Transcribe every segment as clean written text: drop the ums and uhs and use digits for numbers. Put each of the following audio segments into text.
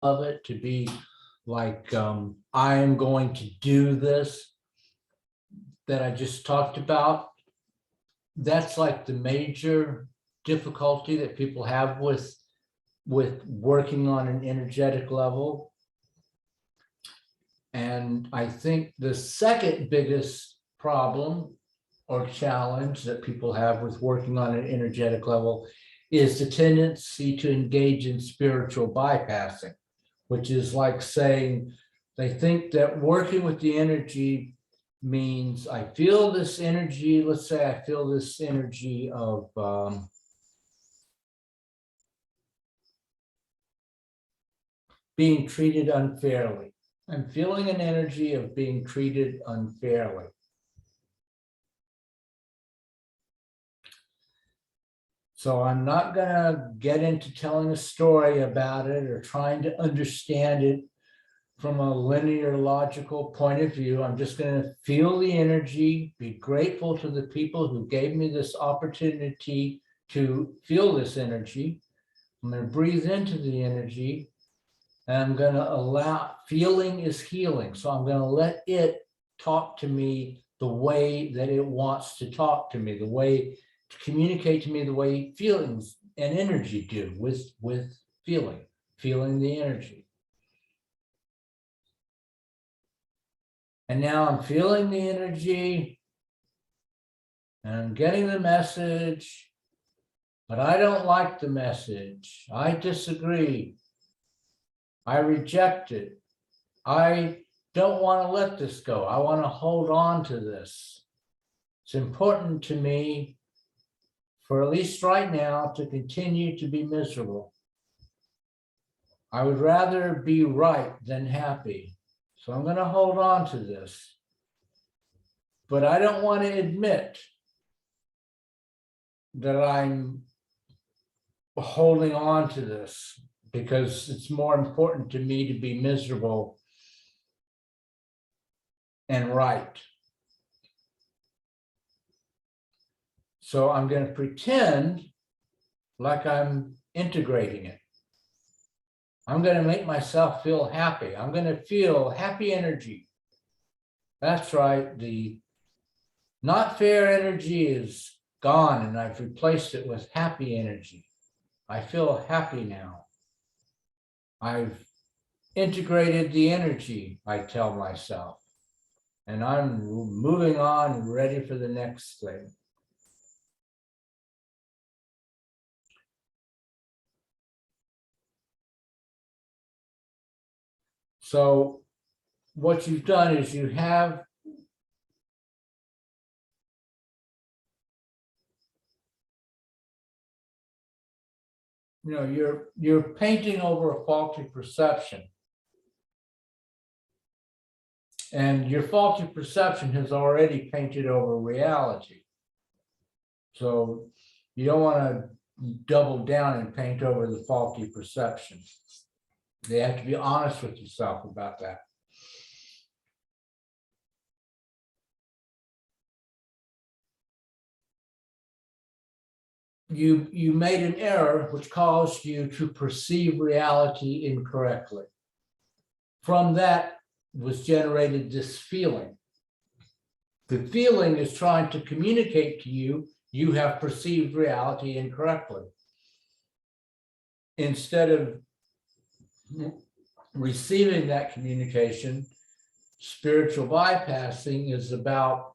of it to be like, I am going to do this that I just talked about. That's like the major difficulty that people have with working on an energetic level. And I think the second biggest problem or challenge that people have with working on an energetic level is the tendency to engage in spiritual bypassing, which is like saying they think that working with the energy means I feel this energy. Let's say I feel this energy of being treated unfairly. I'm feeling an energy of being treated unfairly. So I'm not going to get into telling a story about it or trying to understand it from a linear, logical point of view. I'm just going to feel the energy, be grateful to the people who gave me this opportunity to feel this energy. I'm going to breathe into the energy, and I'm going to allow, feeling is healing. So I'm going to let it talk to me the way that it wants to talk to me, the way to communicate to me the way feelings and energy do with feeling the energy. And now I'm feeling the energy and I'm getting the message, but I don't like the message. I disagree. I reject it. I don't want to let this go. I want to hold on to this. It's important to me, for at least right now, to continue to be miserable. I would rather be right than happy. So I'm going to hold on to this. But I don't want to admit that I'm holding on to this because it's more important to me to be miserable and right. So I'm going to pretend like I'm integrating it. I'm going to make myself feel happy. I'm going to feel happy energy. That's right. The not fair energy is gone and I've replaced it with happy energy. I feel happy now. I've integrated the energy, I tell myself, and I'm moving on, ready for the next thing. So what you've done is you have you're painting over a faulty perception. And your faulty perception has already painted over reality. So you don't want to double down and paint over the faulty perception. You have to be honest with yourself about that. You made an error which caused you to perceive reality incorrectly. From that was generated this feeling. The feeling is trying to communicate to you, you have perceived reality incorrectly. Instead of receiving that communication, spiritual bypassing is about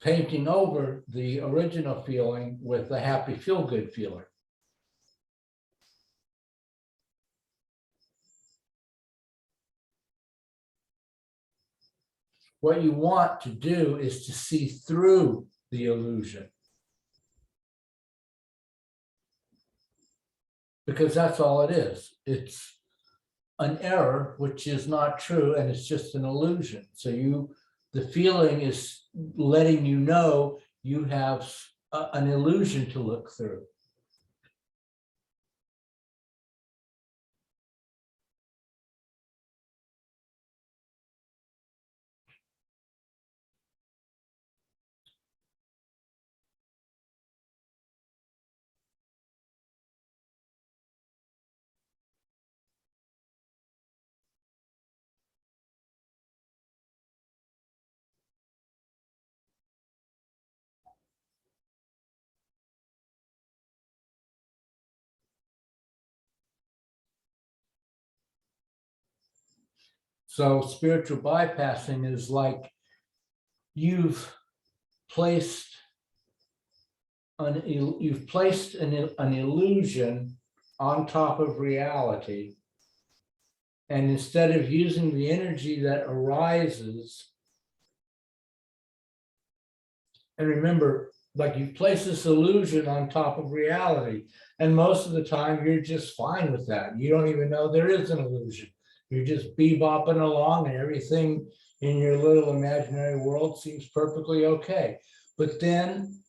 painting over the original feeling with a happy, feel-good feeling. What you want to do is to see through the illusion. Because that's all it is. It's an error, which is not true, and it's just an illusion. So the feeling is letting you know you have an illusion to look through. So spiritual bypassing is like you've placed an illusion on top of reality. And instead of using the energy that arises, and remember, like you place this illusion on top of reality, and most of the time you're just fine with that. You don't even know there is an illusion. You're just bebopping along and everything in your little imaginary world seems perfectly okay. But then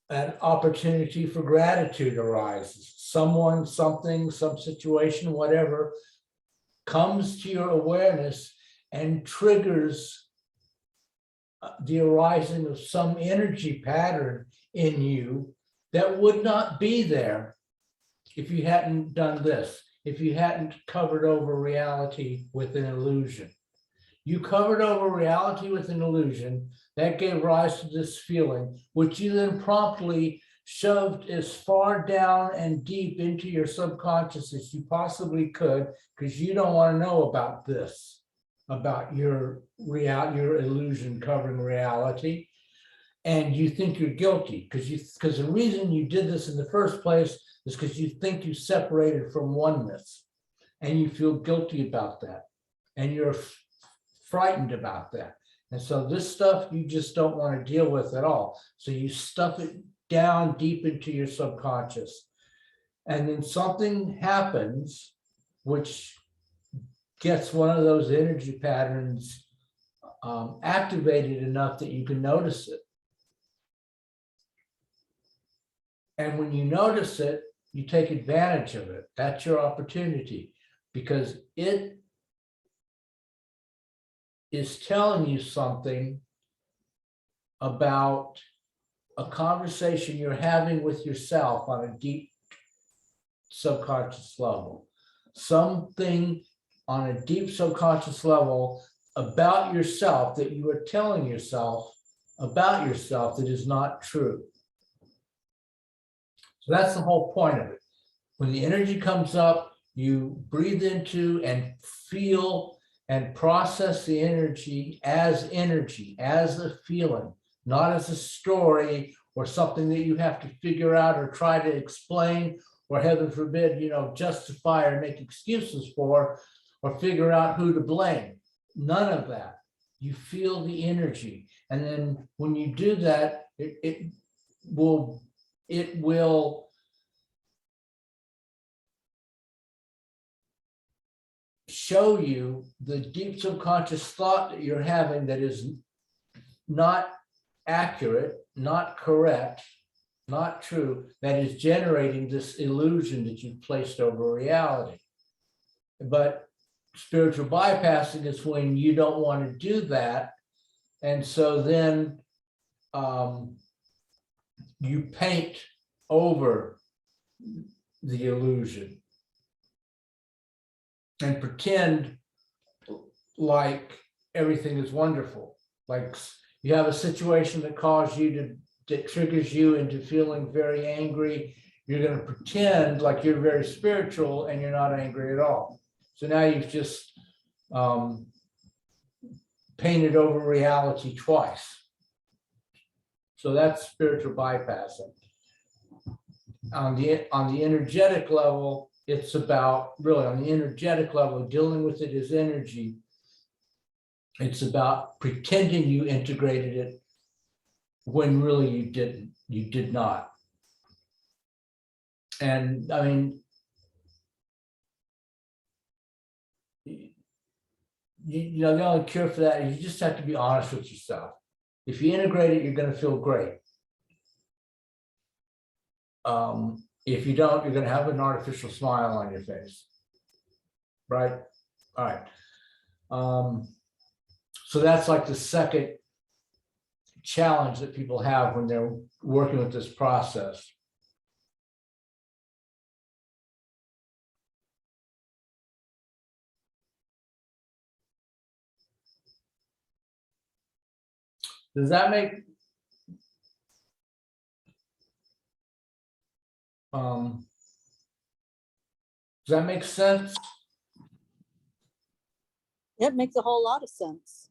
an opportunity for gratitude arises. Someone, something, some situation, whatever, comes to your awareness and triggers the arising of some energy pattern in you that would not be there if you hadn't done this, if you hadn't covered over reality with an illusion. You covered over reality with an illusion that gave rise to this feeling, which you then promptly shoved as far down and deep into your subconscious as you possibly could, because you don't want to know about this, about your illusion covering reality. And you think you're guilty because the reason you did this in the first place is because you think you separated from oneness, and you feel guilty about that, and you're frightened about that. And so this stuff you just don't want to deal with at all. So you stuff it down deep into your subconscious. And then something happens which gets one of those energy patterns activated enough that you can notice it. And when you notice it, you take advantage of it. That's your opportunity, because it is telling you something about a conversation you're having with yourself on a deep subconscious level. Something on a deep subconscious level about yourself that you are telling yourself about yourself that is not true. So that's the whole point of it. When the energy comes up, you breathe into and feel and process the energy, as a feeling, not as a story or something that you have to figure out or try to explain, or heaven forbid, justify or make excuses for, or figure out who to blame. None of that. You feel the energy. And then when you do that, it will show you the deep subconscious thought that you're having that is not accurate, not correct, not true, that is generating this illusion that you've placed over reality. But spiritual bypassing is when you don't want to do that. And so then you paint over the illusion and pretend like everything is wonderful. Like you have a situation that triggers you into feeling very angry. You're going to pretend like you're very spiritual and you're not angry at all. So now you've just painted over reality twice. So that's spiritual bypassing. On the energetic level, it's about, really on the energetic level, dealing with it as energy. It's about pretending you integrated it when really you didn't. You did not. And I mean, the only cure for that is you just have to be honest with yourself. If you integrate it, you're going to feel great. If you don't, you're going to have an artificial smile on your face, right? All right. So that's like the second challenge that people have when they're working with this process. Does that make sense? It makes a whole lot of sense.